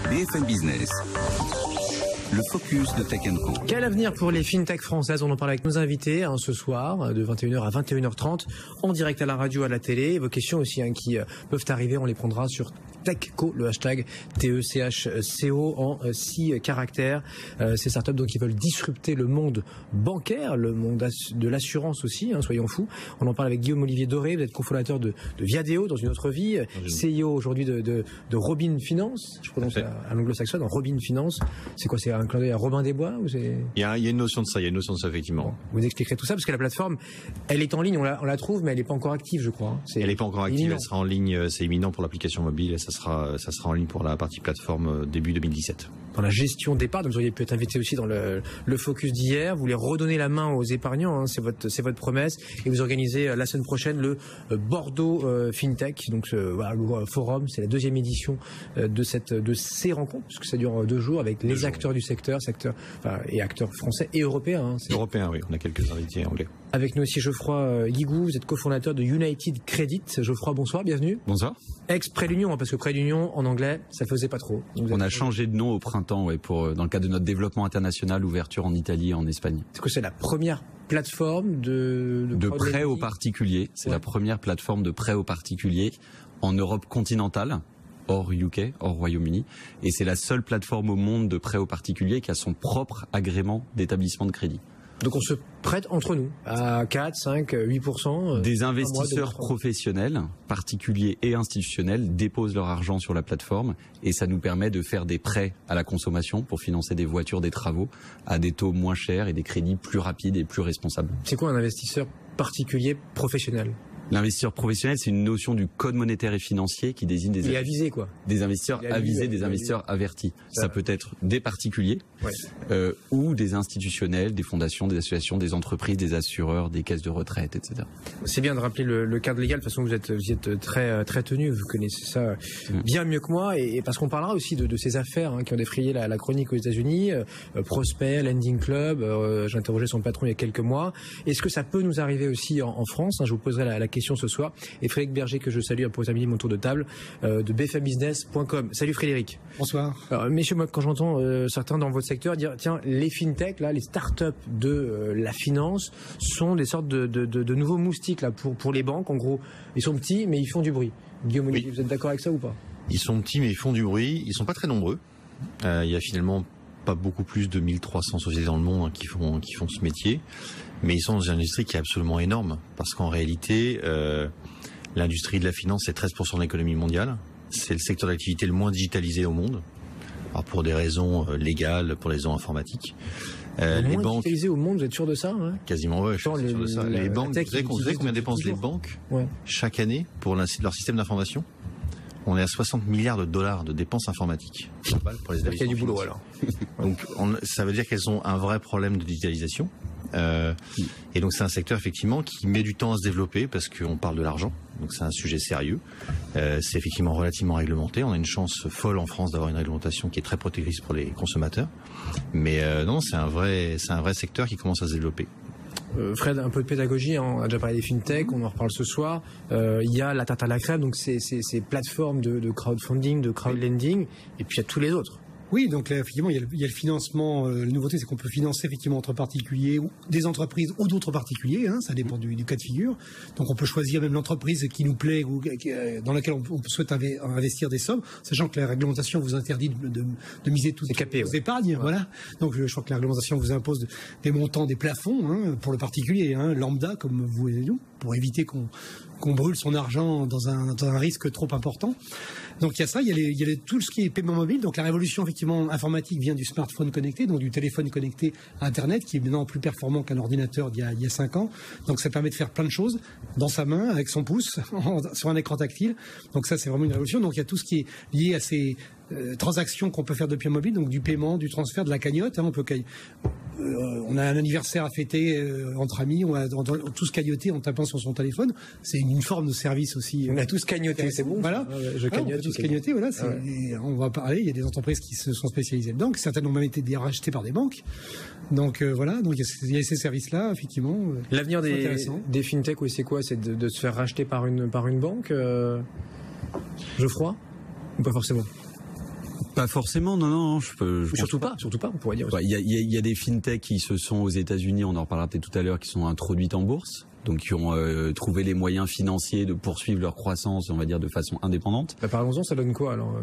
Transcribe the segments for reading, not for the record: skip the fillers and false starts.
BFM Business. Le focus de Tech & Co. Quel avenir pour les fintech françaises? On en parle avec nos invités ce soir, de 21h à 21h30, en direct à la radio, à la télé. Vos questions aussi qui peuvent arriver, on les prendra sur TechCo, le hashtag TECHCO en 6 caractères. Ces startups donc qui veulent disrupter le monde bancaire, le monde de l'assurance aussi, soyons fous. On en parle avec Guillaume Olivier Doré, vous êtes cofondateur de Viadeo dans une autre vie, CEO aujourd'hui de Robin Finance, je prononce à l'anglo-saxonne, Robin Finance. C'est quoi, c'est un clin d'œil à Robin des Bois ou c'est... Il y a une notion de ça, effectivement. Bon, vous expliquerez tout ça parce que la plateforme, elle est en ligne, on la trouve, mais elle n'est pas encore active, je crois. Elle n'est pas encore active, imminent. Elle sera en ligne, c'est imminent pour l'application mobile et ça sera en ligne pour la partie plateforme début 2017. Dans la gestion d'épargne, vous auriez pu être invité aussi dans le focus d'hier. Vous voulez redonner la main aux épargnants, c'est votre promesse. Et vous organisez la semaine prochaine le Bordeaux FinTech. Donc voilà, le forum, c'est la 2e édition de ces rencontres, parce que ça dure 2 jours avec les acteurs du secteur, et acteurs français et européens. Européens, oui, on a quelques invités anglais. Avec nous aussi Geoffroy Guigou, vous êtes cofondateur de United Credit. Geoffroy, bonsoir, bienvenue. Bonsoir. Ex-Prêt l'Union, parce que Prêt l'Union en anglais, ça faisait pas trop. On a changé de nom au printemps, dans le cadre de notre développement international, ouverture en Italie et en Espagne. C'est que c'est la première plateforme de prêt aux particuliers. C'est la première plateforme de prêt aux particuliers en Europe continentale, hors UK, hors Royaume-Uni. Et c'est la seule plateforme au monde de prêt aux particuliers qui a son propre agrément d'établissement de crédit. Donc on se prête entre nous à 4, 5, 8%. Des investisseurs professionnels, particuliers et institutionnels déposent leur argent sur la plateforme et ça nous permet de faire des prêts à la consommation pour financer des voitures, des travaux à des taux moins chers et des crédits plus rapides et plus responsables. C'est quoi un investisseur particulier professionnel ? L'investisseur professionnel, c'est une notion du code monétaire et financier qui désigne des avisé, quoi. Des investisseurs avisés, des investisseurs avertis. Ça peut être des particuliers ou des institutionnels, des fondations, des associations, des entreprises, des assureurs, des caisses de retraite, etc. C'est bien de rappeler le cadre légal. De toute façon, vous êtes très très tenu. Vous connaissez ça bien mieux que moi. Et parce qu'on parlera aussi de ces affaires qui ont défrayé la chronique aux États-Unis. Prosper, Lending Club. J'ai interrogé son patron il y a quelques mois. Est-ce que ça peut nous arriver aussi en France ? Je vous poserai la question ce soir. Et Frédéric Berger, que je salue pour terminer mon tour de table, de bfmbusiness.com. Salut Frédéric. Bonsoir. Alors, messieurs, moi, quand j'entends certains dans votre secteur dire, tiens, les fintech, là, les startups de la finance sont des sortes de nouveaux moustiques là pour les banques. En gros, ils sont petits, mais ils font du bruit. Guillaume Olivier, vous êtes d'accord avec ça ou pas ? Ils sont petits, mais ils font du bruit. Ils sont pas très nombreux. Il y a finalement pas beaucoup plus de 1300 sociétés dans le monde qui font ce métier. Mais ils sont dans une industrie qui est absolument énorme, parce qu'en réalité, l'industrie de la finance, c'est 13% de l'économie mondiale. C'est le secteur d'activité le moins digitalisé au monde. Alors pour des raisons légales, pour des raisons informatiques. Les banques digitalisées au monde, vous êtes sûr de ça ? Quasiment, ouais, je suis sûr de ça. Les banques, vous savez combien dépensent les banques chaque année pour leur système d'information ? On est à 60 milliards de dollars de dépenses informatiques. Pour les il y a du boulot alors. Donc ça veut dire qu'elles ont un vrai problème de digitalisation. Et donc c'est un secteur effectivement qui met du temps à se développer parce qu'on parle de l'argent. Donc c'est un sujet sérieux. C'est effectivement relativement réglementé. On a une chance folle en France d'avoir une réglementation qui est très protectrice pour les consommateurs. Mais non, c'est un vrai secteur qui commence à se développer. Fred, un peu de pédagogie, on a déjà parlé des fintech, on en reparle ce soir. Il y a la tarte à la crème, donc ces plateformes de crowdfunding, de crowdlending, et puis il y a tous les autres. Oui, donc là, effectivement, il y a le financement. La nouveauté, c'est qu'on peut financer effectivement entre particuliers ou des entreprises ou d'autres particuliers. Ça dépend du cas de figure. Donc on peut choisir même l'entreprise qui nous plaît ou dans laquelle on souhaite investir des sommes, sachant que la réglementation vous interdit de miser toutes vos épargnes. Voilà. Donc je crois que la réglementation vous impose des montants, des plafonds pour le particulier, lambda comme vous et nous, pour éviter qu'on brûle son argent dans un risque trop important. Donc il y a ça, il y a tout ce qui est paiement mobile. Donc la révolution effectivement informatique vient du smartphone connecté, donc du téléphone connecté à Internet, qui est maintenant plus performant qu'un ordinateur d'il y a 5 ans. Donc ça permet de faire plein de choses dans sa main, avec son pouce, sur un écran tactile. Donc ça c'est vraiment une révolution. Donc il y a tout ce qui est lié à ces transactions qu'on peut faire depuis un mobile, donc du paiement, du transfert, de la cagnotte. On a un anniversaire à fêter entre amis, on va tous cagnoter en tapant sur son téléphone. C'est une forme de service aussi. On a tous cagnoté, c'est bon. Voilà, je cagnote. On a tous cagnoté, voilà. On va parler. Il y a des entreprises qui se sont spécialisées dedans, qui certaines ont même été rachetées par des banques. Donc voilà, donc il y a ces services-là, effectivement. L'avenir des fintech, c'est quoi ? C'est de se faire racheter par une banque, Geoffroy ? Ou pas forcément ? Pas forcément, non. Surtout pas, on pourrait dire. Il y a des fintechs qui se sont aux États-Unis, on en reparlera peut-être tout à l'heure, qui sont introduites en bourse, donc qui ont trouvé les moyens financiers de poursuivre leur croissance, on va dire, de façon indépendante. Parlons-en, ça donne quoi alors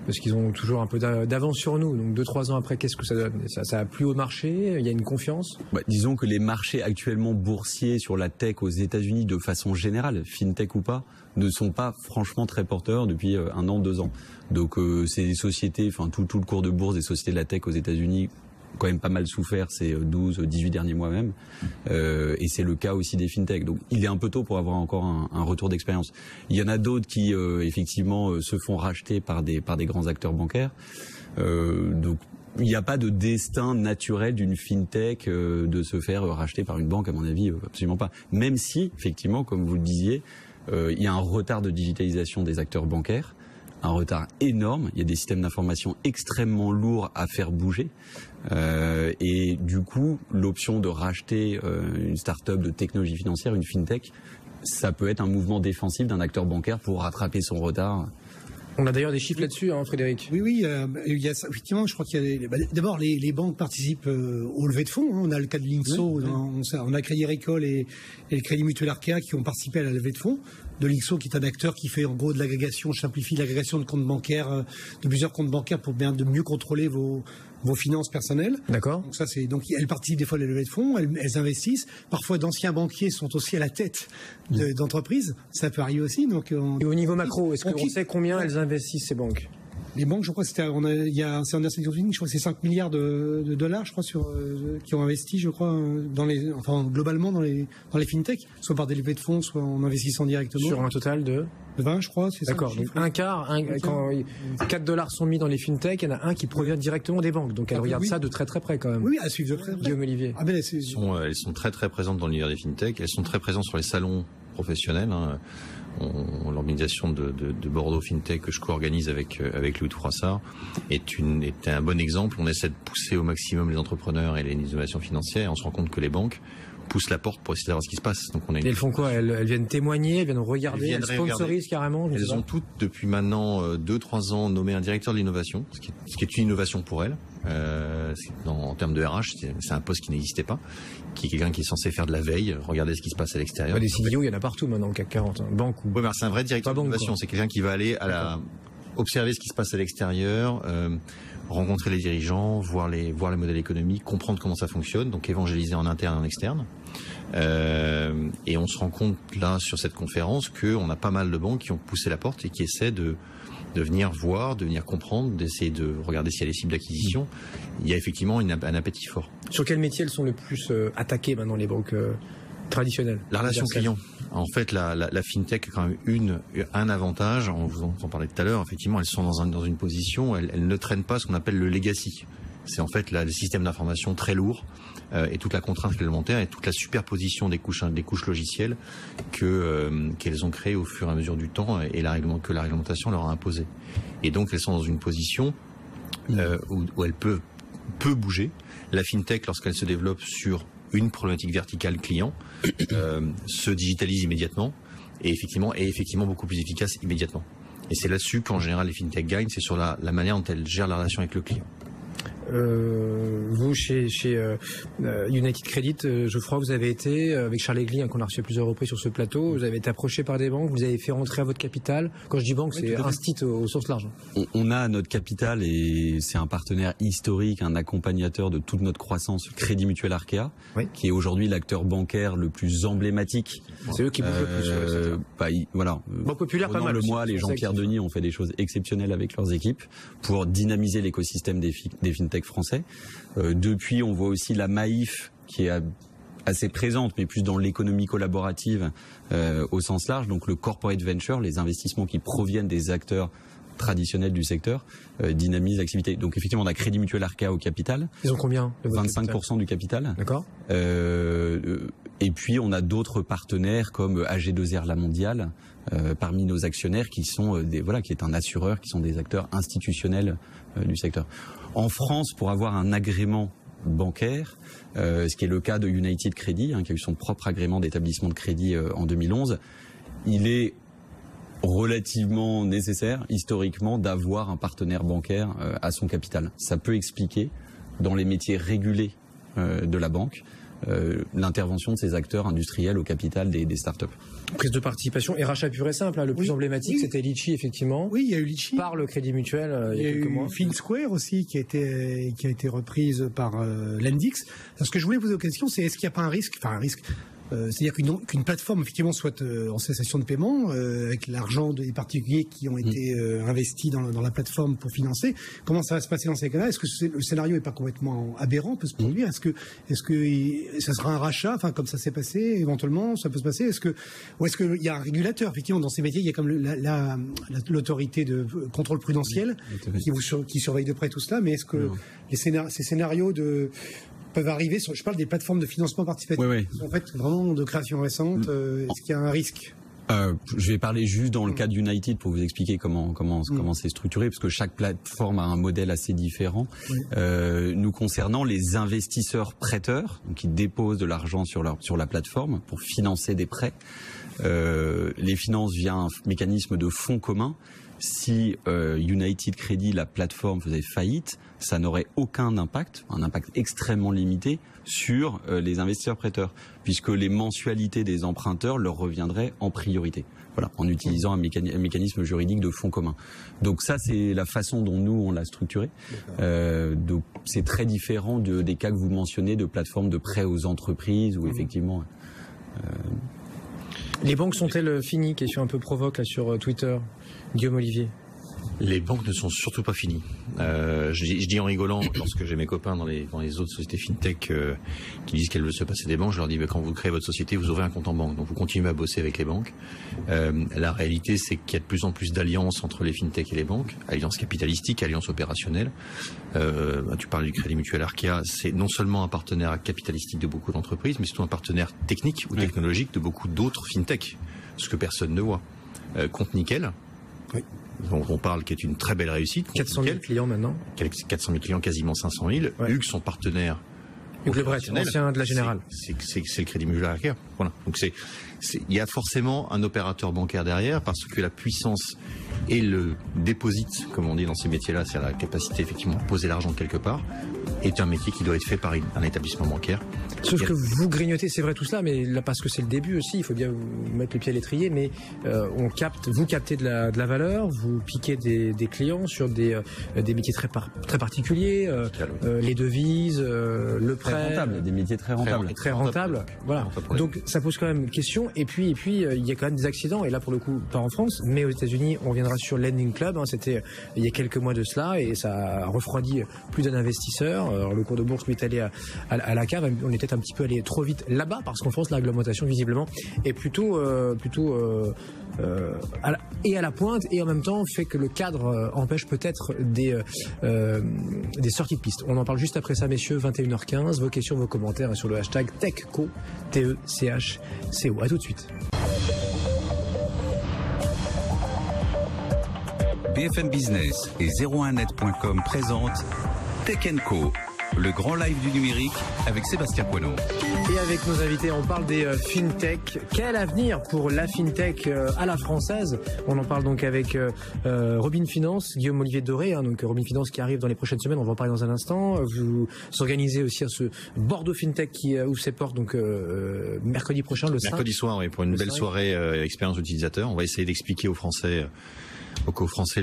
Parce qu'ils ont toujours un peu d'avance sur nous, donc 2-3 ans après, qu'est-ce que ça donne? Ça a plu au marché, il y a une confiance? Disons que les marchés actuellement boursiers sur la tech aux États-Unis, de façon générale, fintech ou pas, ne sont pas franchement très porteurs depuis 1 an, 2 ans. Donc c'est des sociétés, tout le cours de bourse des sociétés de la tech aux États-Unis quand même pas mal souffert ces 12-18 derniers mois même, et c'est le cas aussi des fintechs. Donc il est un peu tôt pour avoir encore un retour d'expérience. Il y en a d'autres qui effectivement se font racheter par des grands acteurs bancaires. Donc il n'y a pas de destin naturel d'une fintech de se faire racheter par une banque, à mon avis, absolument pas. Même si, effectivement, comme vous le disiez, il y a un retard de digitalisation des acteurs bancaires, un retard énorme. Il y a des systèmes d'information extrêmement lourds à faire bouger. Et du coup, l'option de racheter une start-up de technologie financière, une fintech, ça peut être un mouvement défensif d'un acteur bancaire pour rattraper son retard. On a d'ailleurs des chiffres là-dessus, Frédéric. Oui, il y a effectivement, je crois qu'il y a d'abord les banques participent aux levées de fonds. On a le cas de Linkso, on a Crédit Agricole et le Crédit Mutuel Arkéa qui ont participé à la levée de fonds. De Linkso, qui est un acteur qui fait en gros de l'agrégation, simplifie l'agrégation de comptes bancaires, de plusieurs comptes bancaires pour bien de mieux contrôler vos finances personnelles. D'accord. Donc elles participent des fois à la levée de fonds, elles investissent. Parfois d'anciens banquiers sont aussi à la tête d'entreprises. Ça peut arriver aussi. Donc et au niveau macro, est-ce qu'on sait combien elles investissent ces banques? Les banques, je crois que c'est je crois que c'est 5 milliards de dollars, je crois, qui ont investi, je crois, globalement dans les fintechs, soit par des levées de fonds, soit en investissant directement. Sur un total de 20, je crois, c'est ça. D'accord, donc un quart, quand 4 dollars sont mis dans les fintechs, il y en a un qui provient directement des banques. Donc elles regardent ça de très très près quand même. Oui, à suivre de près. Guillaume Olivier. Elles sont très très présentes dans l'univers des fintechs, elles sont très présentes sur les salons professionnels. L'organisation de Bordeaux FinTech que je co-organise avec Louis de Froissart est un bon exemple. On essaie de pousser au maximum les entrepreneurs et les innovations financières, et on se rend compte que les banques poussent la porte pour essayer de savoir ce qui se passe. Donc et elles font quoi? Elles viennent témoigner, elles viennent regarder, elles sponsorisent carrément. Elles ont toutes depuis maintenant 2-3 ans nommé un directeur de l'innovation, ce qui est une innovation pour elles. En termes de RH, c'est un poste qui n'existait pas, qui est quelqu'un qui est censé faire de la veille, regarder ce qui se passe à l'extérieur. Des CEO, il y en a partout maintenant dans le CAC 40, banque ou. Oui, mais c'est un vrai directeur d'innovation. C'est quelqu'un qui va aller observer ce qui se passe à l'extérieur, rencontrer les dirigeants, voir les modèles économiques, comprendre comment ça fonctionne, donc évangéliser en interne et en externe. Et on se rend compte là sur cette conférence qu'on a pas mal de banques qui ont poussé la porte et qui essaient de venir voir, de venir comprendre, d'essayer de regarder s'il y a des cibles d'acquisition. Il y a effectivement un appétit fort. Sur quel métier elles sont le plus attaquées maintenant, les banques traditionnelles? La relation client. En fait, la fintech a quand même un avantage, on vous en parlait tout à l'heure, effectivement, elles sont dans une position, elles ne traînent pas ce qu'on appelle le legacy. C'est en fait le système d'information très lourd et toute la contrainte réglementaire et toute la superposition des couches logicielles qu'elles ont créées au fur et à mesure du temps et que la réglementation leur a imposé. Et donc elles sont dans une position où elles peuvent bouger. La fintech, lorsqu'elle se développe sur une problématique verticale client, se digitalise immédiatement et effectivement beaucoup plus efficace immédiatement. Et c'est là-dessus qu'en général les fintech gagnent, c'est sur la manière dont elles gèrent la relation avec le client. Vous, chez United Credit, Geoffroy, vous avez été, avec Charles Egli, qu'on a reçu à plusieurs reprises sur ce plateau, vous avez été approché par des banques, vous avez fait rentrer à votre capital. Quand je dis banque, c'est Instit au sens large. On a notre capital et c'est un partenaire historique, un accompagnateur de toute notre croissance, Crédit Mutuel Arkéa, qui est aujourd'hui l'acteur bancaire le plus emblématique. C'est eux qui bougent le plus. Voilà. Banque Populaire, pas mal. Le mois, les Jean-Pierre Denis ont fait des choses exceptionnelles avec leurs équipes pour dynamiser l'écosystème des fintech français. Depuis, on voit aussi la Maïf qui est assez présente, mais plus dans l'économie collaborative au sens large. Donc le corporate venture, les investissements qui proviennent des acteurs traditionnels du secteur, dynamisent l'activité. Donc effectivement, on a Crédit Mutuel Arkéa au capital. Ils ont combien? 25% du capital. D'accord. Et puis on a d'autres partenaires comme AG2R La Mondiale parmi nos actionnaires qui sont qui est un assureur, qui sont des acteurs institutionnels du secteur. En France, pour avoir un agrément bancaire, ce qui est le cas de United Credit, qui a eu son propre agrément d'établissement de crédit en 2011, il est relativement nécessaire, historiquement, d'avoir un partenaire bancaire à son capital. Ça peut expliquer, dans les métiers régulés de la banque, l'intervention de ces acteurs industriels au capital des startups. Prise de participation et rachat pur et simple. Le plus emblématique, c'était Litchi, effectivement. Oui, il y a eu Litchi. Par le Crédit Mutuel il y a quelques mois. FinSquare aussi, qui a été reprise par Lendix. Alors, ce que je voulais poser aux questions, c'est est-ce qu'il n'y a pas un risque, c'est-à-dire qu'une plateforme effectivement soit en cessation de paiement avec l'argent des particuliers qui ont été investis dans la plateforme pour financer. Comment ça va se passer dans ces cas-là? Est-ce que le scénario n'est pas complètement aberrant, peut se produire? Est-ce que ça sera un rachat, comme ça s'est passé éventuellement, ça peut se passer? Ou est-ce qu'il y a un régulateur effectivement dans ces métiers? Il y a comme l'autorité de contrôle prudentiel qui surveille de près tout cela. Mais est-ce que ces scénarios peuvent arriver je parle des plateformes de financement participatif. Oui. En fait, vraiment de création récente. Est-ce qu'il y a un risque? Je vais parler juste dans le cas d'United pour vous expliquer comment c'est structuré, parce que chaque plateforme a un modèle assez différent. Nous concernant les investisseurs prêteurs, donc qui déposent de l'argent sur la plateforme pour financer des prêts, les financent via un mécanisme de fonds commun. Si United Credit, la plateforme, faisait faillite, ça n'aurait aucun impact, un impact extrêmement limité sur les investisseurs prêteurs, puisque les mensualités des emprunteurs leur reviendraient en priorité. Voilà, en utilisant un mécanisme juridique de fonds commun. Donc ça, c'est la façon dont nous on l'a structuré. Donc c'est très différent des cas que vous mentionnez de plateformes de prêts aux entreprises où effectivement. Les banques sont-elles finies? Question un peu provoque là sur Twitter. Guillaume Olivier. Les banques ne sont surtout pas finies. Je dis en rigolant, lorsque j'ai mes copains dans les autres sociétés fintech qui disent qu'elles veulent se passer des banques, je leur dis quand vous créez votre société, vous ouvrez un compte en banque, donc vous continuez à bosser avec les banques. La réalité, c'est qu'il y a de plus en plus d'alliances entre les fintech et les banques, alliances capitalistiques, alliances opérationnelles. Tu parles du Crédit Mutuel Arkéa, c'est non seulement un partenaire capitalistique de beaucoup d'entreprises, mais surtout un partenaire technique ou technologique de beaucoup d'autres fintech, ce que personne ne voit. Compte Nickel. Oui. dont on parle, qui est une très belle réussite. 400 000 clients maintenant. 400 000 clients, quasiment 500 000. Ouais. Hugues, son partenaire. Hugues Lebret, ancien de la Générale. C'est le Crédit Mutuel Arkéa. Voilà. Donc il y a forcément un opérateur bancaire derrière, parce que la puissance et le déposite, comme on dit dans ces métiers-là, c'est la capacité effectivement de poser l'argent quelque part, est un métier qui doit être fait par un établissement bancaire. Sauf que vous grignotez, c'est vrai tout cela, mais là parce que c'est le début aussi, il faut bien vous mettre le pied à l'étrier, mais vous captez de la valeur, vous piquez des clients sur des métiers très particuliers, les devises, le prêt. Très rentable, des métiers très rentables. Très rentable. Voilà. Donc ça pose quand même question. Et puis il y a quand même des accidents, et là pour le coup pas en France, mais aux États-Unis, on viendra sur Lending Club. C'était il y a quelques mois de cela, et ça a refroidi plus d'un investisseur. Alors, le cours de bourse lui est allé à la cave. On était un petit peu allé trop vite là-bas, parce qu'en France la réglementation visiblement est plutôt à la pointe, et en même temps fait que le cadre empêche peut-être des sorties de piste. On en parle juste après ça, messieurs. 21h15, vos questions, vos commentaires sur le hashtag TechCo, TECHCO. À tout de suite. BFM Business et 01net.com présentent Tech & Co, le grand live du numérique avec Sébastien Poineau. Et avec nos invités, on parle des fintech. Quel avenir pour la fintech à la française? On en parle donc avec Robin Finance, Guillaume Olivier Doré, donc Robin Finance qui arrive dans les prochaines semaines, on va en parler dans un instant. Vous organisez aussi à ce Bordeaux Fintech qui ouvre ses portes donc mercredi prochain, le 5. Mercredi soir, oui, pour une belle soirée expérience utilisateur. On va essayer d'expliquer aux Français ce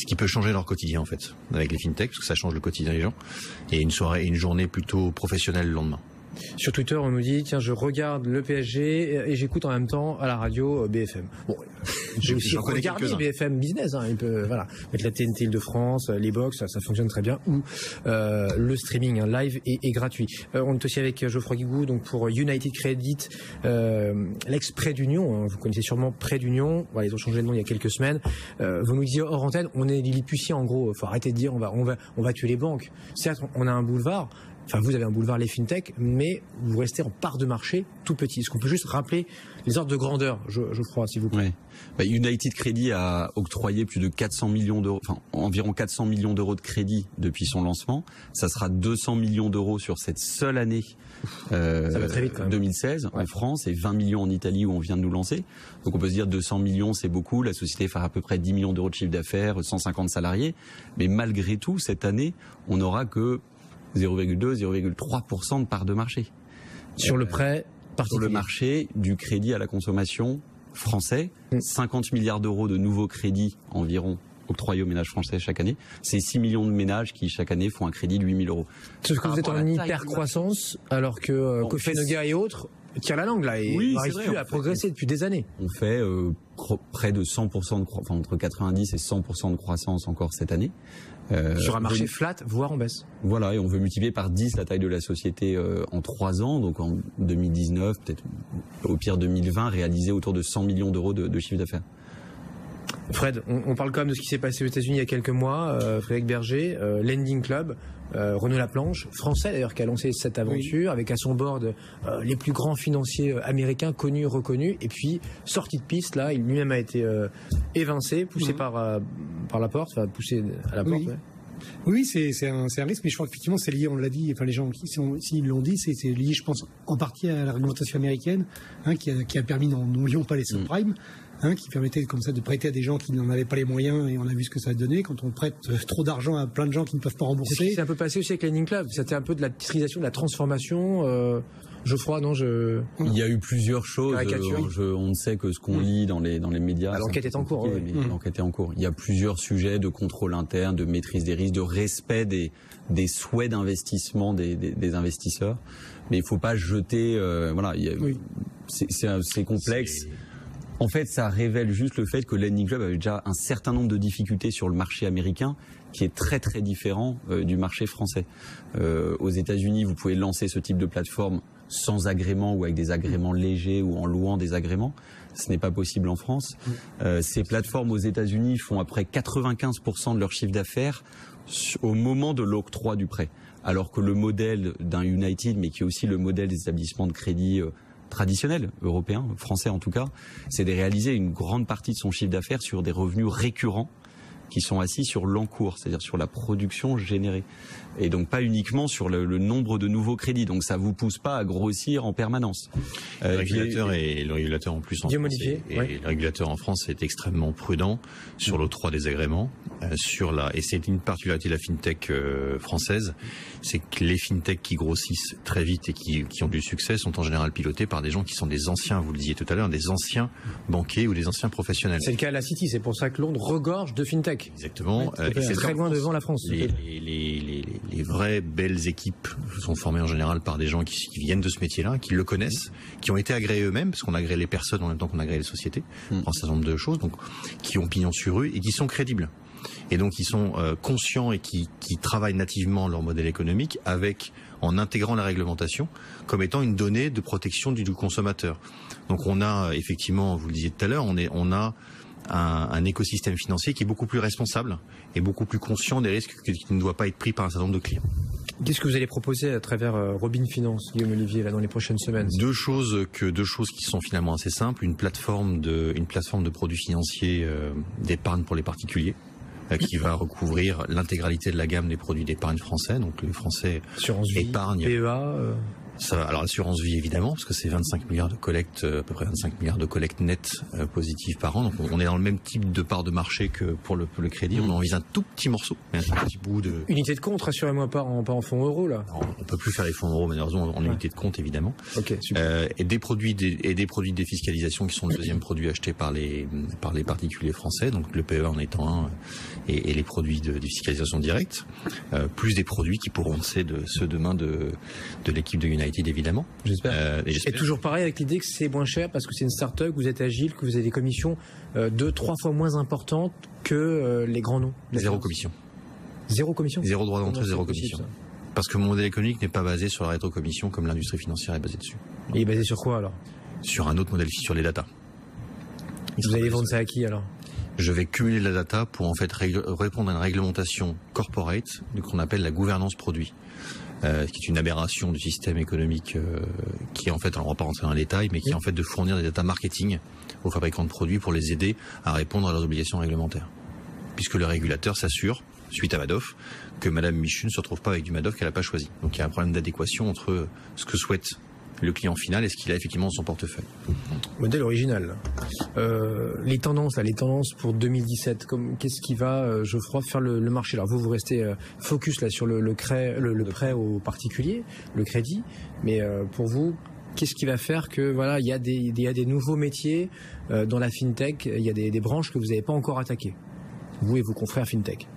qui peut changer leur quotidien en fait avec les fintechs, parce que ça change le quotidien des gens, et une journée plutôt professionnelle le lendemain. Sur Twitter, on nous dit, tiens, je regarde le PSG et j'écoute en même temps à la radio BFM. Bon, j'ai aussi regardé BFM Business, il peut, voilà, mettre la TNT Île-de-France, les box, ça fonctionne très bien, ou le streaming live est gratuit. On est aussi avec Geoffroy Guigou, donc pour United Credit, l'ex-Prêt d'Union, vous connaissez sûrement Prêt d'Union, voilà, ils ont changé de nom il y a quelques semaines. Vous nous disiez hors antenne, on est Lilliputien en gros, faut arrêter de dire on va tuer les banques. Certes, on a un boulevard. enfin vous avez un boulevard les fintech, mais vous restez en part de marché tout petit. Est-ce qu'on peut juste rappeler les ordres de grandeur, je crois, s'il vous plaît? United Credit a octroyé plus de 400 millions d'euros, enfin environ 400 millions d'euros de crédit depuis son lancement. Ça sera 200 millions d'euros sur cette seule année. Ça va très vite quand même. 2016 en France et 20 millions en Italie où on vient de nous lancer. Donc on peut se dire 200 millions c'est beaucoup, la société fera à peu près 10 millions d'euros de chiffre d'affaires, 150 salariés, mais malgré tout cette année on n'aura que 0,2-0,3% de part de marché. Sur le prêt particulier. Sur le marché du crédit à la consommation français, 50 milliards d'euros de nouveaux crédits environ octroyés aux ménages français chaque année. C'est 6 millions de ménages qui chaque année font un crédit de 8 000 euros. Sauf que vous êtes en hyper croissance alors que Coffee-Noga et autres tirent la langue là et n'arrivent plus à progresser depuis des années. On fait près de 100% entre 90 et 100% de croissance encore cette année. Sur un marché flat, voire en baisse. Voilà, et on veut multiplier par 10 la taille de la société en 3 ans, donc en 2019, peut-être au pire 2020, réaliser autour de 100 millions d'euros de chiffre d'affaires. Fred, on parle quand même de ce qui s'est passé aux États-Unis il y a quelques mois. Frédéric Berger, Lending Club, Renaud Laplanche, français d'ailleurs, qui a lancé cette aventure avec à son board les plus grands financiers américains connus, reconnus. Et puis sorti de piste, là, il lui-même a été évincé, poussé par la porte, enfin poussé à la porte. Oui, c'est un risque, mais je crois qu'effectivement c'est lié, on l'a dit, enfin les gens s'ils l'ont dit, c'est lié, je pense, en partie à la réglementation américaine, qui a permis, n'oublions pas les subprimes, qui permettait comme ça de prêter à des gens qui n'en avaient pas les moyens, et on a vu ce que ça a donné quand on prête trop d'argent à plein de gens qui ne peuvent pas rembourser. C'est ce qui s'est un peu passé aussi avec Lending Club, c'était un peu de la titrisation, de la transformation. Geoffroy, non, Il y a eu plusieurs choses. On ne sait que ce qu'on lit dans les médias. L'enquête est en cours. Mais l'enquête est en cours. Il y a plusieurs sujets de contrôle interne, de maîtrise des risques, de respect des souhaits d'investissement des investisseurs. Mais il ne faut pas jeter. C'est complexe. En fait, ça révèle juste le fait que Lending Club avait déjà un certain nombre de difficultés sur le marché américain, qui est très très différent du marché français. Aux États-Unis, vous pouvez lancer ce type de plateforme sans agrément ou avec des agréments légers ou en louant des agréments. Ce n'est pas possible en France. Ces plateformes aux États-Unis font à peu près 95% de leur chiffre d'affaires au moment de l'octroi du prêt. Alors que le modèle d'un United, mais qui est aussi le modèle des établissements de crédit traditionnel, européen, français en tout cas, c'est de réaliser une grande partie de son chiffre d'affaires sur des revenus récurrents qui sont assis sur l'encours, c'est-à-dire sur la production générée. Et donc pas uniquement sur le nombre de nouveaux crédits. Donc ça vous pousse pas à grossir en permanence. Le régulateur en plus en France, le régulateur en France est extrêmement prudent sur l'octroi des agréments, et c'est une particularité de la fintech française, c'est que les fintechs qui grossissent très vite et qui ont du succès sont en général pilotés par des gens qui sont des anciens, vous le disiez tout à l'heure, des anciens banquiers ou des anciens professionnels. C'est le cas à la City, c'est pour ça que Londres regorge de fintech. Exactement. C'est très loin devant la France. Les vraies belles équipes sont formées en général par des gens qui viennent de ce métier-là, qui le connaissent, qui ont été agréés eux-mêmes, parce qu'on agrée les personnes en même temps qu'on agrée les sociétés. On prend un certain nombre de choses, donc qui ont pignon sur rue et qui sont crédibles. Et donc ils sont conscients et qui travaillent nativement leur modèle économique en intégrant la réglementation comme étant une donnée de protection du consommateur. Donc on a effectivement, vous le disiez tout à l'heure, on a un écosystème financier qui est beaucoup plus responsable et beaucoup plus conscient des risques qui ne doivent pas être pris par un certain nombre de clients. Qu'est-ce que vous allez proposer à travers Robin Finance, Guillaume Olivier, là, dans les prochaines semaines? Deux choses qui sont finalement assez simples. Une plateforme de produits financiers d'épargne pour les particuliers, qui va recouvrir l'intégralité de la gamme des produits d'épargne français. Donc les Français épargnent. PEA. Alors assurance vie évidemment, parce que c'est 25 milliards de collectes, à peu près 25 milliards de collectes nettes positives par an. Donc on est dans le même type de part de marché que pour le crédit. On en vise un tout petit morceau, mais un petit bout de. Unité de compte, rassurez-moi, pas en fonds euros là. Alors, on peut plus faire les fonds euros malheureusement en unité de compte évidemment. Ok, super. Et des produits de défiscalisation qui sont le deuxième produit acheté par les particuliers français. Donc le PEA en étant un, et les produits de défiscalisation directe, plus des produits qui pourront être ceux demain de l'équipe de United. Évidemment. J'espère. Et toujours pareil avec l'idée que c'est moins cher parce que c'est une start-up, que vous êtes agile, que vous avez des commissions 2-3 fois moins importantes que les grands noms. Zéro commission. Zéro commission. Zéro droit d'entrée, zéro commission. Parce que mon modèle économique n'est pas basé sur la rétrocommission comme l'industrie financière est basée dessus. Et il est basé sur quoi alors? Sur un autre modèle, sur les data. Vous allez vendre ça à qui alors? Je vais cumuler la data pour en fait répondre à une réglementation corporate qu'on appelle la gouvernance produit. qui est une aberration du système économique qui est en fait, alors on va pas rentrer dans les détails, mais qui est en fait de fournir des data marketing aux fabricants de produits pour les aider à répondre à leurs obligations réglementaires. Puisque le régulateur s'assure, suite à Madoff, que Madame Michu ne se retrouve pas avec du Madoff qu'elle n'a pas choisi. Donc il y a un problème d'adéquation entre ce que souhaite le client final et ce qu'il a effectivement dans son portefeuille. Modèle original. Les tendances pour 2017, qu'est-ce qui va, Geoffroy, faire le marché? Alors vous restez focus là sur le prêt aux particuliers, le crédit, mais pour vous, qu'est-ce qui va faire que voilà, il y a des nouveaux métiers dans la fintech, il y a des branches que vous n'avez pas encore attaquées, vous et vos confrères fintech?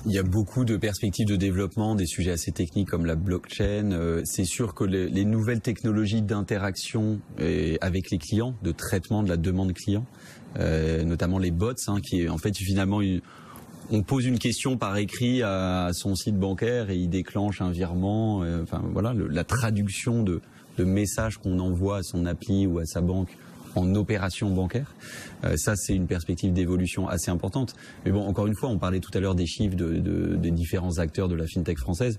Il y a beaucoup de perspectives de développement, des sujets assez techniques comme la blockchain. C'est sûr que les nouvelles technologies d'interaction avec les clients, de traitement de la demande client, notamment les bots, qui est en fait finalement on pose une question par écrit à son site bancaire et il déclenche un virement. Enfin voilà, la traduction de messages qu'on envoie à son appli ou à sa banque en opération bancaire. Ça, c'est une perspective d'évolution assez importante. Mais bon, encore une fois, on parlait tout à l'heure des chiffres des différents acteurs de la fintech française.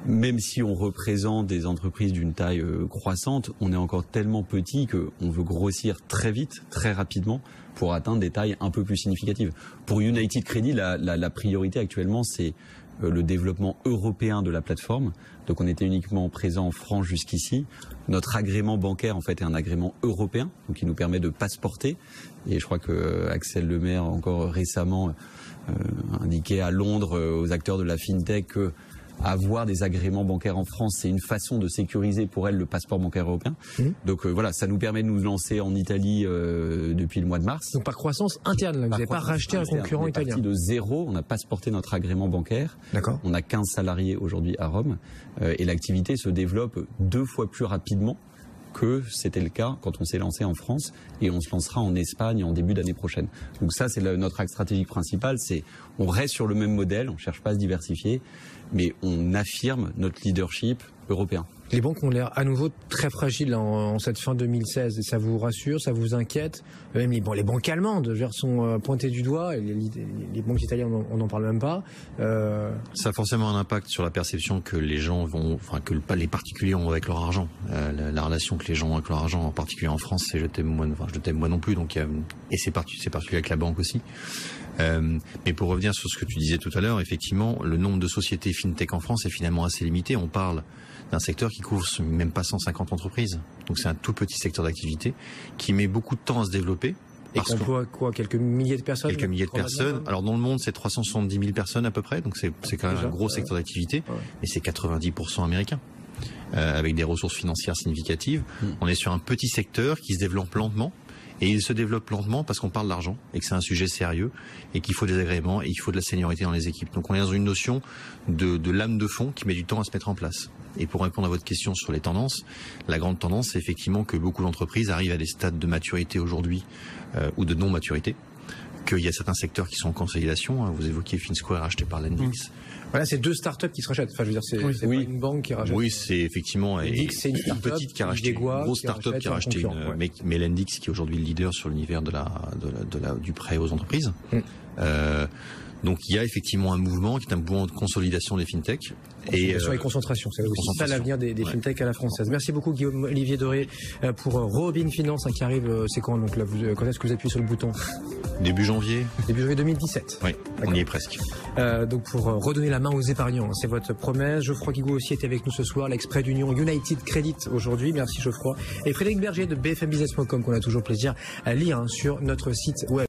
Même si on représente des entreprises d'une taille croissante, on est encore tellement petit qu'on veut grossir très vite, très rapidement, pour atteindre des tailles un peu plus significatives. Pour United Credit, la priorité actuellement, c'est le développement européen de la plateforme. Donc on était uniquement présent en France jusqu'ici. Notre agrément bancaire en fait est un agrément européen, donc qui nous permet de passeporter. Et je crois que Axel Lemaire encore récemment indiquait à Londres aux acteurs de la fintech que avoir des agréments bancaires en France, c'est une façon de sécuriser pour elle le passeport bancaire européen. Donc voilà, ça nous permet de nous lancer en Italie depuis le mois de mars. Donc par croissance interne, là, vous n'avez pas racheté un concurrent italien. On est parti de zéro, on a passeporté notre agrément bancaire. D'accord. On a 15 salariés aujourd'hui à Rome et l'activité se développe 2 fois plus rapidement que c'était le cas quand on s'est lancé en France, et on se lancera en Espagne en début d'année prochaine. Donc ça, c'est notre axe stratégique principal, c'est on reste sur le même modèle, on ne cherche pas à se diversifier, mais on affirme notre leadership européen. Les banques ont l'air à nouveau très fragiles en cette fin 2016. Et ça vous rassure, ça vous inquiète? Même les banques allemandes sont pointées du doigt. Et les banques italiennes, on n'en parle même pas. Ça a forcément un impact sur la perception que les gens vont, que les particuliers ont avec leur argent. La relation que les gens ont avec leur argent, en particulier en France, c'est je t'aime moi non plus. Donc et c'est particulier avec la banque aussi. Mais pour revenir sur ce que tu disais tout à l'heure, effectivement, le nombre de sociétés fintech en France est finalement assez limité. On parle d'un secteur qui couvre même pas 150 entreprises. Donc c'est un tout petit secteur d'activité qui met beaucoup de temps à se développer. Et qu'on emploie quoi, quelques milliers de personnes? Quelques milliers de personnes. Alors dans le monde, c'est 370 000 personnes à peu près. Donc c'est quand même un gros secteur d'activité. Ouais. Mais c'est 90% américain. Avec des ressources financières significatives. On est sur un petit secteur qui se développe lentement. Et il se développe lentement parce qu'on parle d'argent et que c'est un sujet sérieux et qu'il faut des agréments et il faut de la seniorité dans les équipes. Donc on est dans une notion de lame de fond qui met du temps à se mettre en place. Et pour répondre à votre question sur les tendances, la grande tendance, c'est effectivement que beaucoup d'entreprises arrivent à des stades de maturité aujourd'hui ou de non-maturité, qu'il y a certains secteurs qui sont en consolidation. Vous évoquiez FinSquare acheté par Lendix. Voilà, c'est 2 startups qui se rachètent. Enfin, je veux dire, c'est pas une banque qui rachète. Oui, c'est effectivement Lendix, c'est une petite qui a racheté, une grosse startup qui a racheté mais Lendix qui est aujourd'hui le leader sur l'univers du prêt aux entreprises. Donc il y a effectivement un mouvement qui est un mouvement de consolidation des fintechs. Et concentration, c'est aussi ça l'avenir des fintechs à la française. Merci beaucoup Guillaume Olivier Doré pour Robin Finance qui arrive, c'est quand donc là, quand est-ce que vous appuyez sur le bouton? Début janvier 2017. Oui, on y est presque. Donc pour redonner la main aux épargnants, c'est votre promesse. Geoffroy Guigaud aussi était avec nous ce soir, l'exprès d'Union United Credit aujourd'hui. Merci Geoffroy. Et Frédéric Berger de bfmbusiness.com qu'on a toujours plaisir à lire sur notre site web.